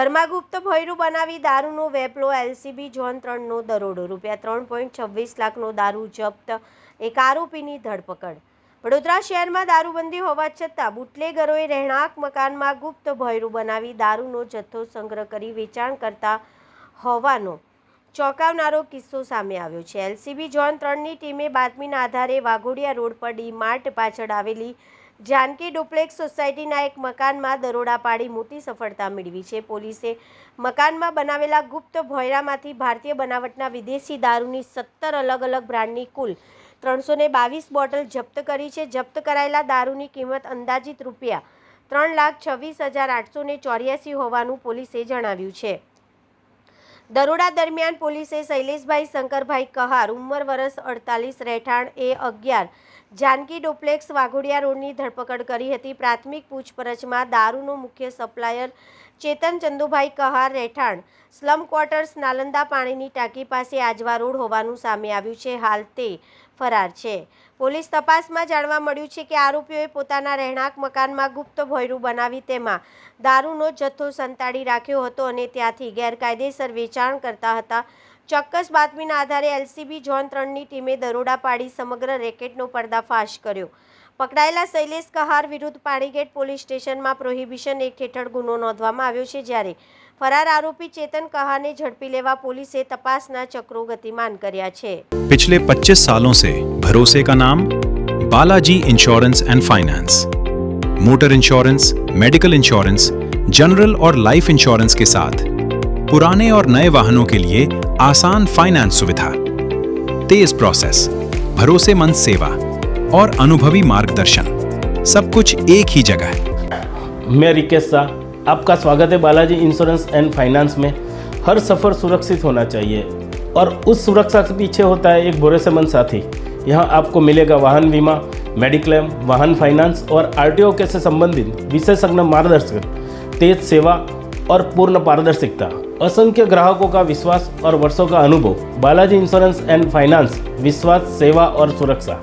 ઘરમાં ગુપ્ત ભોંયરું બનાવી દારૂનો વેપલો, એલસીબી ઝોન 3નો દરોડો, ₹3.26 લાખનો દારૂ જપ્ત, એક આરોપીની ધરપકડ। વડોદરા શહેરમાં દારૂબંધી હોવા છતાં બુટલેગરોએ રહેણાંક મકાનમાં ગુપ્ત ભોંયરું બનાવી દારૂનો જથ્થો સંગ્રહ કરી વેચાણ કરતા હોવાનો ચોંકાવનારો કિસ્સો સામે આવ્યો છે। એલસીબી ઝોન 3ની ટીમે બાતમીના આધારે વાઘોડિયા રોડ પર ડી માર્ટ પાછળ આવેલી જાનકી ડુપ્લેક્સ સોસાયટીના એક મકાનમાં દરોડા પાડી મોટી સફળતા મેળવી છે। પોલીસે મકાનમાં બનાવેલા ગુપ્ત ભોંયરામાંથી ભારતીય બનાવટના વિદેશી દારૂની 17 અલગ અલગ બ્રાન્ડની કુલ 322 બોટલ જપ્ત કરી છે। જપ્ત કરાયેલા દારૂની કિંમત અંદાજિત ₹3,26,884 હોવાનું પોલીસે જણાવ્યું છે। દરોડા દરમિયાન પોલીસે શૈલેષભાઈ શંકરભાઈ કહાર, ઉંમર વર્ષ 48, રહેઠાણ A11, જાનકી ડુપ્લેક્સ વાઘોડિયા રોડની ધરપકડ કરી હતી। પ્રાથમિક પૂછપરછમાં દારૂનો મુખ્ય સપ્લાયર ચેતન ચંદુભાઈ કહાર, રહેઠાણ સ્લમ ક્વાર્ટર્સ, નાલંદા પાણીની ટાંકી પાસે, આજવા રોડ હોવાનું સામે આવ્યું છે। હાલ તે ફરાર છે। પોલીસ તપાસમાં જાણવા મળ્યું છે કે આરોપીઓએ પોતાના રહેણાંક મકાનમાં ગુપ્ત ભોંયરું બનાવી તેમાં દારૂનો જથ્થો સંતાડી રાખ્યો હતો અને ત્યાંથી ગેરકાયદેસર વેચાણ કરતા હતા। ચોક્કસ બાતમીના આધારે એલસીબી ઝોન 3ની ટીમે દરોડા પાડી સમગ્ર રેકેટનો પર્દાફાશ કર્યો। પકડાયેલા શૈલેષ કહાર વિરુદ્ધ પાણીગેટ પોલીસ સ્ટેશનમાં પ્રોહિબિશન એક્ટ હેઠળ ગુનો નોંધવામાં આવ્યો છે, જ્યારે ફરાર આરોપી ચેતન કહારને ઝડપી લેવા પોલીસે તપાસના ચક્રો ગતિમાન કર્યા છે। पिछले 25 सालों से भरोसे का नाम Balaji insurance and finance. Motor insurance, medical insurance, general और लाइफ इंश्योरेंस के साथ पुराने और नए वाहनों के लिए आसान फाइनेंस सुविधा, तेज प्रोसेस, भरोसेमंद सेवा और अनुभवी मार्गदर्शन, सब कुछ एक ही जगह। मैं रिकेश शाह, आपका स्वागत है बालाजी इंश्योरेंस एंड फाइनेंस में। हर सफ़र सुरक्षित होना चाहिए और उस सुरक्षा के पीछे होता है एक भरोसेमंद साथी। यहाँ आपको मिलेगा वाहन बीमा, मेडिक्लेम, वाहन फाइनेंस और आरटीओ के से संबंधित विशेषज्ञ मार्गदर्शन, तेज सेवा और पूर्ण पारदर्शिता, असंख्य ग्राहकों का विश्वास और वर्षों का अनुभव। बालाजी इंश्योरेंस एंड फाइनेंस, विश्वास, सेवा और सुरक्षा।